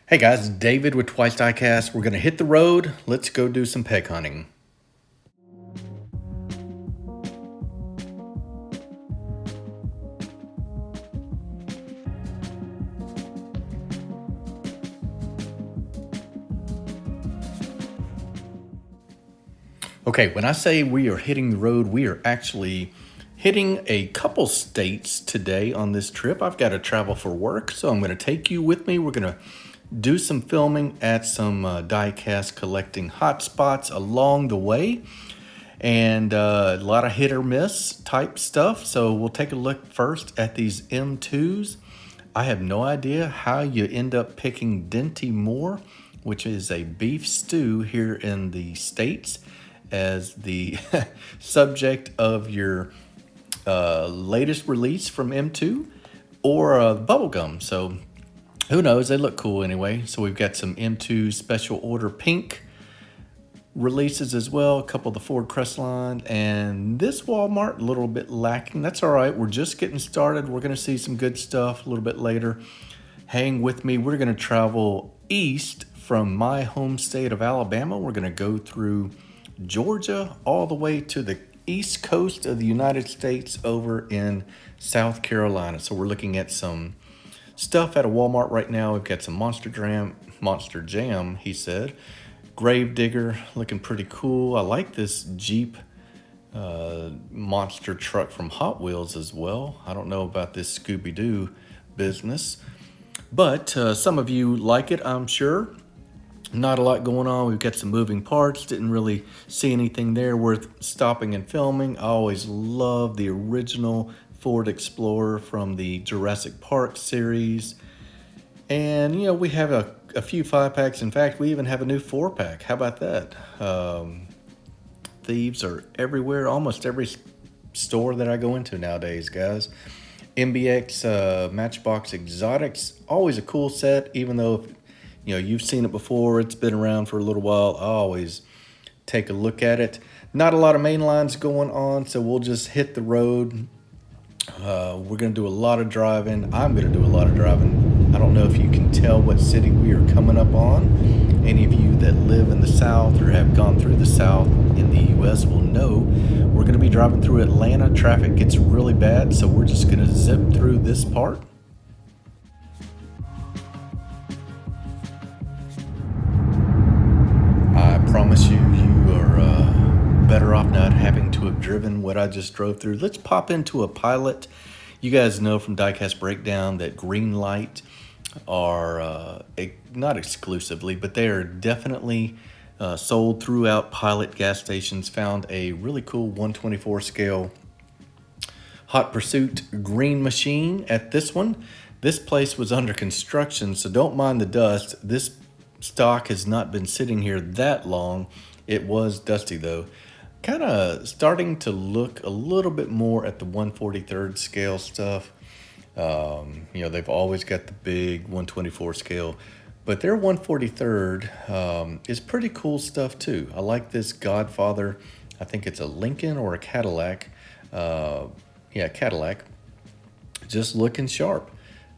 Hey guys, David with Twice Diecast. We're gonna hit the road. Let's go do some peg hunting. Okay, when I say we are hitting the road, we are actually hitting a couple states today on this trip. I've got to travel for work, so I'm gonna take you with me. We're gonna do some filming at some diecast collecting hotspots along the way, and a lot of hit or miss type stuff. So we'll take a look first at these M2s. I have no idea how you end up picking Dinty Moore, which is a beef stew here in the States, as the subject of your latest release from M2 or bubblegum. So who knows? They look cool anyway. So we've got some M2 special order pink releases as well, a couple of the Ford Crestline, and this Walmart a little bit lacking. That's all right. We're just getting started. We're going to see some good stuff a little bit later. Hang with me. We're going to travel east from my home state of Alabama. We're going to go through Georgia all the way to the east coast of the United States over in South Carolina. So we're looking at some stuff at a Walmart right now. We've got some Monster Jam, he said. Grave Digger, looking pretty cool. I like this Jeep monster truck from Hot Wheels as well. I don't know about this Scooby-Doo business, but some of you like it, I'm sure. Not a lot going on. We've got some moving parts. Didn't really see anything there worth stopping and filming. I always love the original Ford Explorer from the Jurassic Park series. And, we have a few 5-packs. In fact, we even have a new 4-pack. How about that? Thieves are everywhere, almost every store that I go into nowadays, guys. MBX Matchbox Exotics, always a cool set, even though, you've seen it before. It's been around for a little while. I always take a look at it. Not a lot of main lines going on, so we'll just hit the road. We're going to do a lot of driving. I'm going to do a lot of driving. I don't know if you can tell what city we are coming up on. Any of you that live in the South or have gone through the South in the U.S. will know we're going to be driving through Atlanta. Traffic gets really bad, so we're just going to zip through this part. I promise you are better off not having to have driven what I just drove through. Let's pop into a Pilot. You guys know from Diecast Breakdown that green light are not exclusively, but they are definitely sold throughout Pilot gas stations. Found a really cool 124 scale Hot Pursuit green machine at this one. This place was under construction, so don't mind the dust. This stock has not been sitting here that long. It was dusty though. Kind of starting to look a little bit more at the 143rd scale stuff. They've always got the big 124 scale, but their 143rd is pretty cool stuff too. I like this Godfather. I think it's a Lincoln or a Cadillac. Cadillac. Just looking sharp.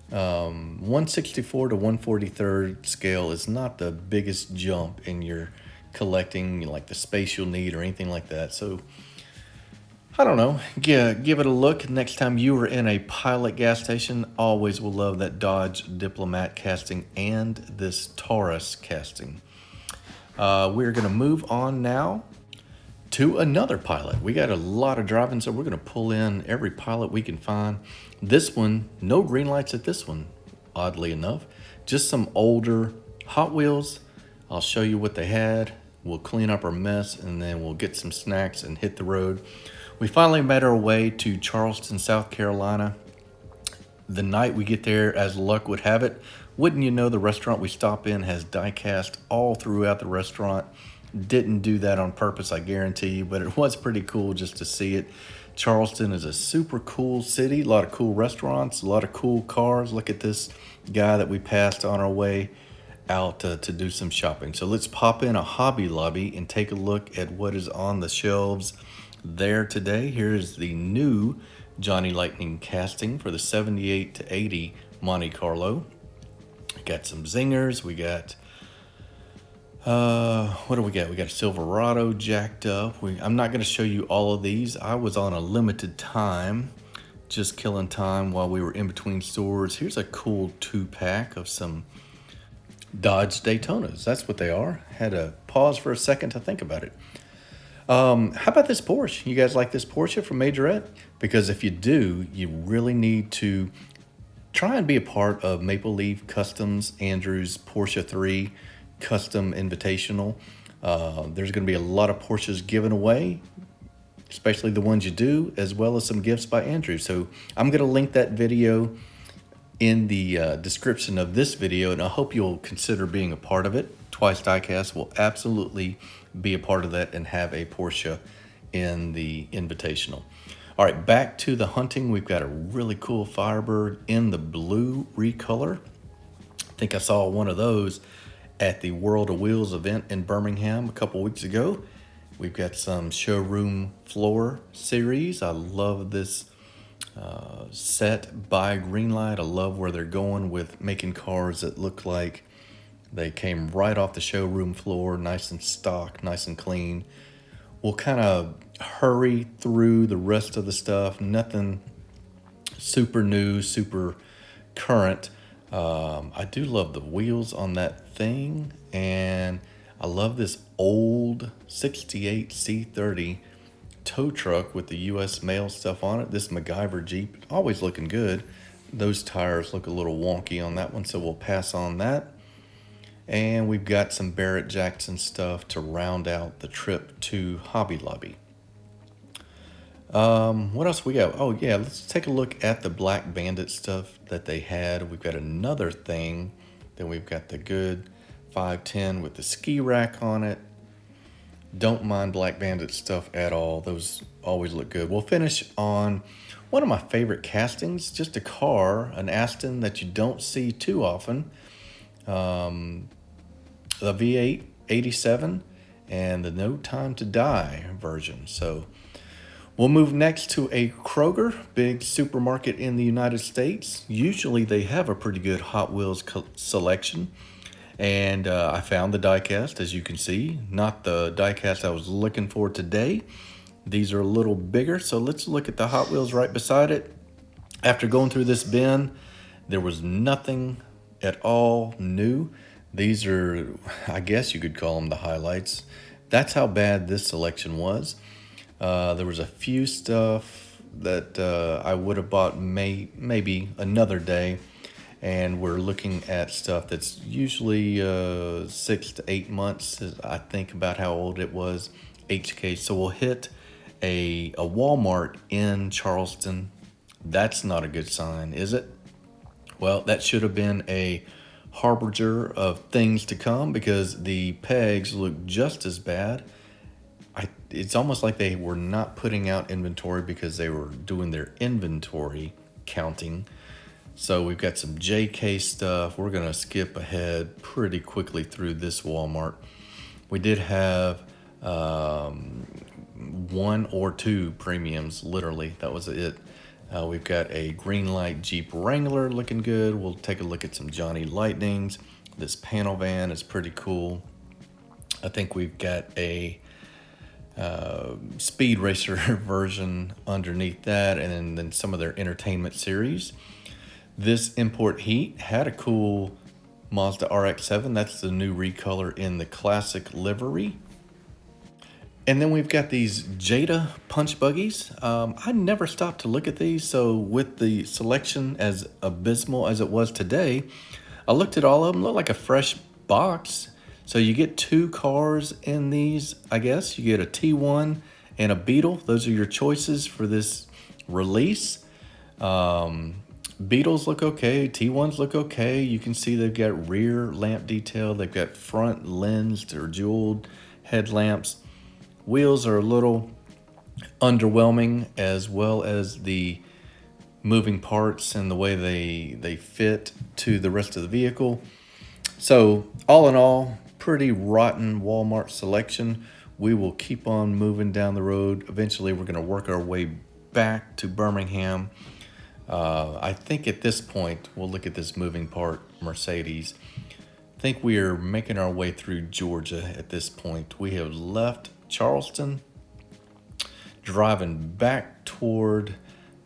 164 to 143rd scale is not the biggest jump in your collecting, like the space you'll need or anything like that. So I don't know. Give it a look next time you are in a Pilot gas station. Always will love that Dodge Diplomat casting and this Taurus casting. We're going to move on now to another Pilot. We got a lot of driving, so we're going to pull in every Pilot we can find. This one, no green lights at this one, oddly enough. Just some older Hot Wheels. I'll show you what they had. We'll clean up our mess, and then we'll get some snacks and hit the road. We finally made our way to Charleston, South Carolina. The night we get there, as luck would have it, wouldn't you know, the restaurant we stop in has diecast all throughout the restaurant. Didn't do that on purpose, I guarantee you, but it was pretty cool just to see it. Charleston is a super cool city, a lot of cool restaurants, a lot of cool cars. Look at this guy that we passed on our way out to do some shopping. So let's pop in a Hobby Lobby and take a look at what is on the shelves there today. Here is the new Johnny Lightning casting for the 78 to 80 Monte Carlo. got some zingers. We got, what do we got? We got a Silverado jacked up. I'm not going to show you all of these. I was on a limited time, just killing time while we were in between stores. Here's a cool 2-pack of some Dodge Daytonas. That's what they are. Had to pause for a second to think about it. How about this Porsche? You guys like this Porsche from Majorette? Because if you do, you really need to try and be a part of Maple Leaf Customs Andrew's Porsche 3 Custom Invitational. There's going to be a lot of Porsches given away, especially the ones you do, as well as some gifts by Andrew. So I'm going to link that video in the description of this video, and I hope you'll consider being a part of it. Twice Diecast will absolutely be a part of that and have a Porsche in the invitational. All right, back to the hunting. We've got a really cool Firebird in the blue recolor. I think I saw one of those at the World of Wheels event in Birmingham a couple weeks ago. We've got some showroom floor series. I love this set by Greenlight. I love where they're going with making cars that look like they came right off the showroom floor, nice and stock, nice and clean. We'll kind of hurry through the rest of the stuff. Nothing super new, super current. I do love the wheels on that thing, and I love this old 68 C30 tow truck with the U.S. mail stuff on it. This MacGyver Jeep, always looking good. Those tires look a little wonky on that one, so we'll pass on that. And we've got some Barrett Jackson stuff to round out the trip to Hobby Lobby. What else we got? Oh yeah, let's take a look at the Black Bandit stuff that they had. We've got another thing. Then we've got the good 510 with the ski rack on it. Don't mind Black Bandit stuff at all. Those always look good. We'll finish on one of my favorite castings, just a car, an Aston that you don't see too often. The V8 87 and the No Time to Die version. So we'll move next to a Kroger, big supermarket in the United States. Usually they have a pretty good Hot Wheels selection. And I found the diecast, as you can see. Not the diecast I was looking for today. These are a little bigger, so let's look at the Hot Wheels right beside it. After going through this bin, there was nothing at all new. These are, I guess you could call them the highlights. That's how bad this selection was. There was a few stuff that I would have bought maybe another day. And we're looking at stuff that's usually 6 to 8 months, I think, about how old it was, HK. So we'll hit a Walmart in Charleston. That's not a good sign, is it? Well, that should have been a harbinger of things to come, because the pegs look just as bad. It's almost like they were not putting out inventory because they were doing their inventory counting. So we've got some JK stuff. We're going to skip ahead pretty quickly through this Walmart. We did have 1 or 2 premiums, literally. That was it. We've got a Greenlight Jeep Wrangler looking good. We'll take a look at some Johnny Lightnings. This panel van is pretty cool. I think we've got a Speed Racer version underneath that, and then some of their entertainment series. This Import Heat had a cool Mazda RX-7. That's the new recolor in the classic livery. And then we've got these Jada punch buggies. I never stopped to look at these, so with the selection as abysmal as it was today, I looked at all of them. Look like a fresh box. So you get 2 cars in these, I guess. You get a T1 and a Beetle. Those are your choices for this release. Beetles look okay, T1s look okay. You can see they've got rear lamp detail. They've got front lensed or jeweled headlamps. Wheels are a little underwhelming, as well as the moving parts and the way they fit to the rest of the vehicle. So all in all, pretty rotten Walmart selection. We will keep on moving down the road. Eventually we're going to work our way back to Birmingham. I think at this point, we'll look at this moving part Mercedes. I think we are making our way through Georgia at this point. We have left Charleston, driving back toward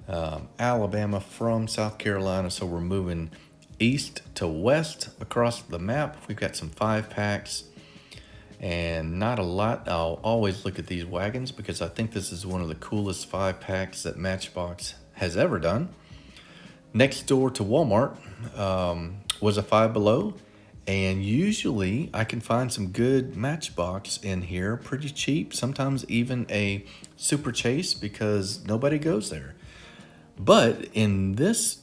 Alabama from South Carolina. So we're moving east to west across the map. We've got some 5-packs and not a lot. I'll always look at these wagons because I think this is one of the coolest 5-packs that Matchbox has ever done. Next door to Walmart was a Five Below, and usually I can find some good Matchbox in here, pretty cheap, sometimes even a Super Chase because nobody goes there. But in this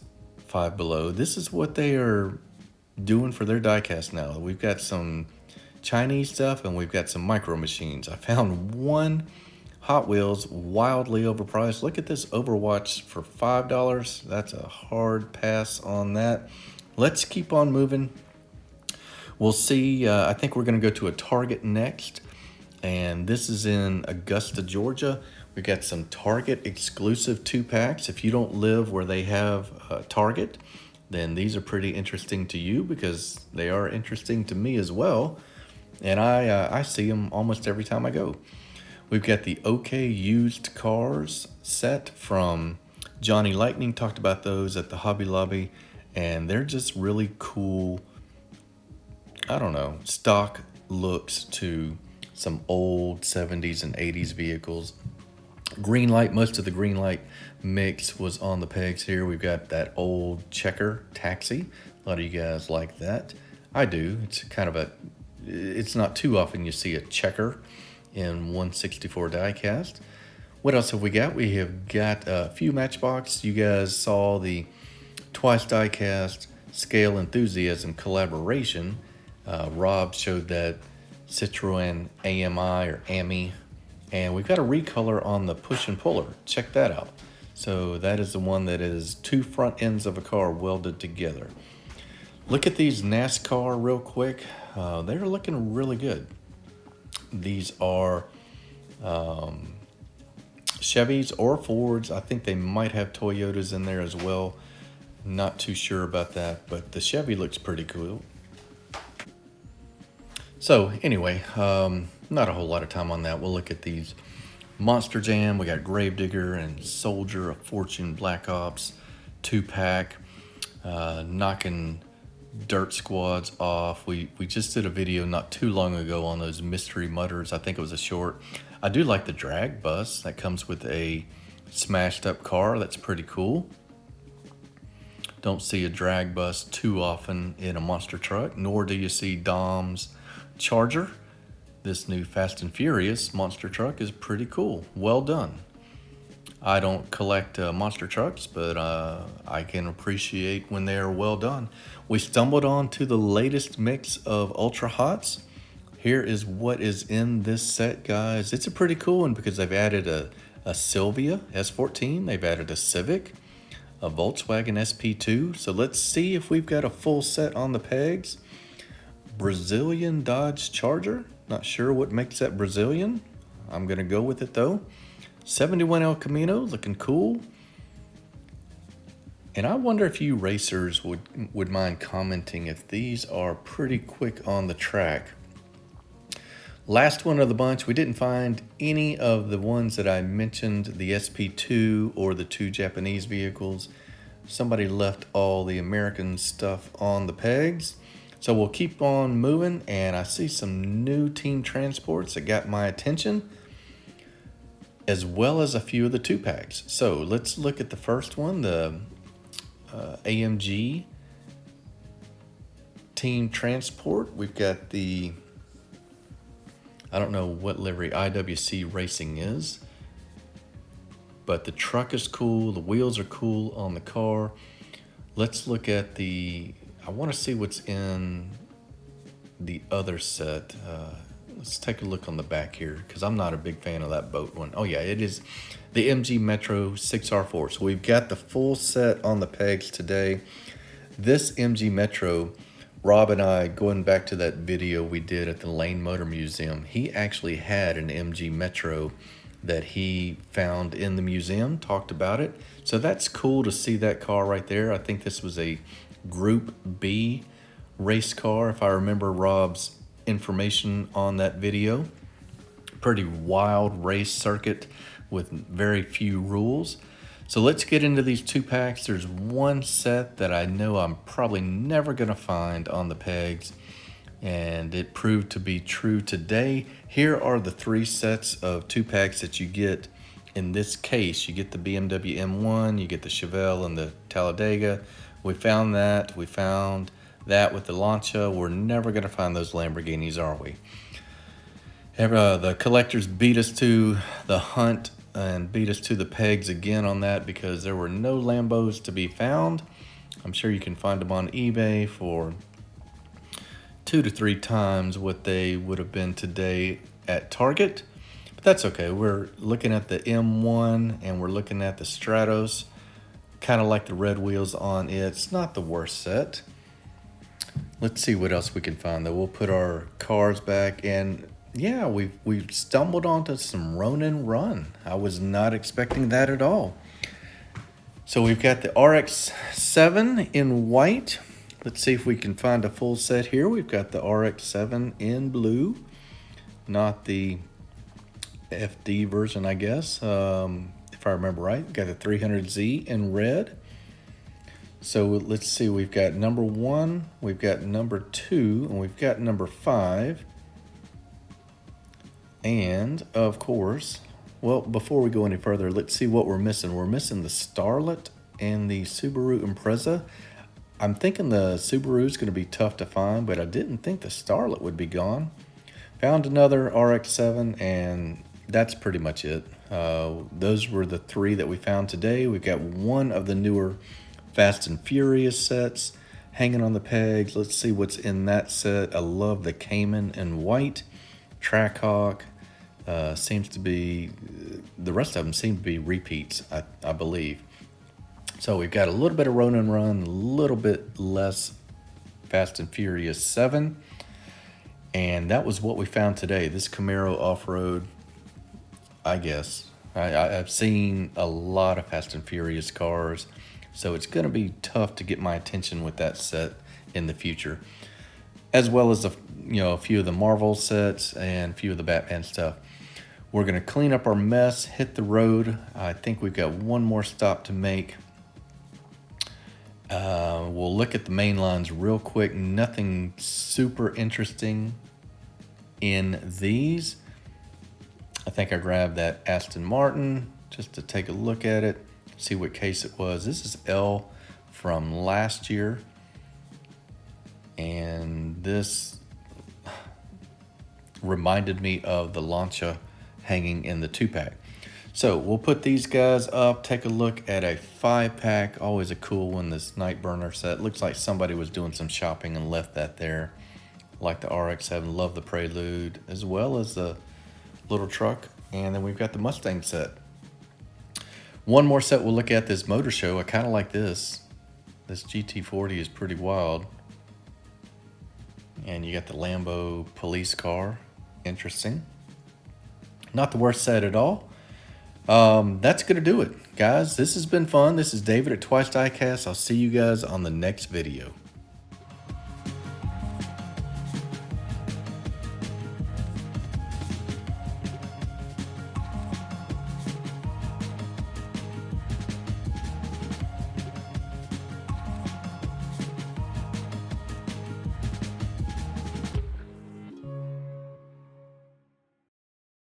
Five Below, this is what they are doing for their diecast now. We've got some Chinese stuff and we've got some micro machines. I found one Hot Wheels wildly overpriced. Look at this Overwatch for $5. That's a hard pass on that. Let's keep on moving. We'll see. I think we're going to go to a Target next, and this is in Augusta, Georgia. We got some Target exclusive 2-packs. If you don't live where they have Target, then these are pretty interesting to you because they are interesting to me as well. And I see them almost every time I go. We've got the OK Used Cars set from Johnny Lightning. Talked about those at the Hobby Lobby, and they're just really cool, I don't know, stock looks to some old 70s and 80s vehicles. Green light, most of the green light mix was on the pegs here. We've got that old checker taxi. A lot of you guys like that. I do. It's kind of it's not too often you see a checker in 164 diecast. What else have we got? We have got a few Matchbox. You guys saw the Twice Diecast Scale Enthusiasm collaboration. Rob showed that Citroen AMI or AMI, and we've got a recolor on the push and puller. Check that out. So that is the one that is 2 front ends of a car welded together. Look at these NASCAR real quick. They're looking really good. These are Chevys or Fords. I think they might have Toyotas in there as well. Not too sure about that, but the Chevy looks pretty cool. So anyway, not a whole lot of time on that. We'll look at these Monster Jam. We got Gravedigger and Soldier of Fortune Black Ops 2-pack, knocking dirt squads off. We just did a video not too long ago on those mystery mutters. I think it was a short. I do like the drag bus that comes with a smashed up car. That's pretty cool. Don't see a drag bus too often in a monster truck, nor do you see Dom's Charger. This new Fast and Furious monster truck is pretty cool. Well done. I don't collect monster trucks, but I can appreciate when they are well done. We stumbled onto the latest mix of Ultra Hots. Here is what is in this set, guys. It's a pretty cool one because they've added a Sylvia S14. They've added a Civic, a Volkswagen SP2. So let's see if we've got a full set on the pegs. Brazilian Dodge Charger. Not sure what makes that Brazilian. I'm going to go with it though. 71 El Camino, looking cool. And I wonder if you racers would mind commenting if these are pretty quick on the track. Last one of the bunch, we didn't find any of the ones that I mentioned, the SP2 or the 2 Japanese vehicles. Somebody left all the American stuff on the pegs. So we'll keep on moving, and I see some new team transports that got my attention, as well as a few of the 2-packs. So let's look at the first one, the AMG team transport. We've got the, I don't know what livery IWC Racing is, but the truck is cool. The wheels are cool on the car. Let's look at the, I want to see what's in the other set. Let's take a look on the back here because I'm not a big fan of that boat one. Oh yeah, it is the MG Metro 6R4. So we've got the full set on the pegs today. This MG Metro, Rob and I, going back to that video we did at the Lane Motor Museum, he actually had an MG Metro that he found in the museum, talked about it. So that's cool to see that car right there. I think this was a Group B race car, if I remember Rob's information on that video. Pretty wild race circuit with very few rules. So let's get into these 2-packs. There's one set that I know I'm probably never gonna find on the pegs, and it proved to be true today. Here are the 3 sets of 2-packs that you get in this case. You get the BMW M1, you get the Chevelle and the Talladega. We found that with the Lancia. We're never gonna find those Lamborghinis, are we? The collectors beat us to the hunt and beat us to the pegs again on that because there were no Lambos to be found. I'm sure you can find them on eBay for 2 to 3 times what they would have been today at Target. But that's okay. We're looking at the M1 and we're looking at the Stratos. Kind of like the red wheels on it. It's not the worst set. Let's see what else we can find though. We'll put our cars back, and yeah, we've stumbled onto some Ronin Run. I was not expecting that at all. So we've got the RX-7 in white. Let's see if we can find a full set here. We've got the RX-7 in blue, not the FD version, I guess. If I remember right, we've got the 300Z in red. So let's see, we've got number 1, we've got number 2, and we've got number 5. And of course, well, before we go any further, let's see what we're missing. We're missing the Starlet and the Subaru Impreza. I'm thinking the Subaru is going to be tough to find, but I didn't think the Starlet would be gone. Found another RX-7, and that's pretty much it. Those were the 3 that we found today. We've got one of the newer Fast and Furious sets hanging on the pegs. Let's see what's in that set. I love the Cayman in white. Trackhawk seems to be, the rest of them seem to be repeats, I believe. So we've got a little bit of Ronin Run, a little bit less Fast and Furious 7. And that was what we found today. This Camaro off-road, I guess. I've seen a lot of Fast and Furious cars, so it's going to be tough to get my attention with that set in the future, as well as a few of the Marvel sets and a few of the Batman stuff. We're going to clean up our mess, hit the road. I think we've got one more stop to make. We'll look at the main lines real quick. Nothing super interesting in these. I think I grabbed that Aston Martin just to take a look at it, see what case it was. This is L from last year. And this reminded me of the Lancia hanging in the 2-pack. So we'll put these guys up, take a look at a 5-pack. Always a cool one, this Night Burner set. Looks like somebody was doing some shopping and left that there. Like the RX-7, love the Prelude, as well as the little truck. And then we've got the Mustang set. One more set we'll look at, this Motor Show. I kind of like this. This GT40 is pretty wild. And you got the Lambo police car. Interesting. Not the worst set at all. That's going to do it. Guys, this has been fun. This is David at Twice Diecast. I'll see you guys on the next video.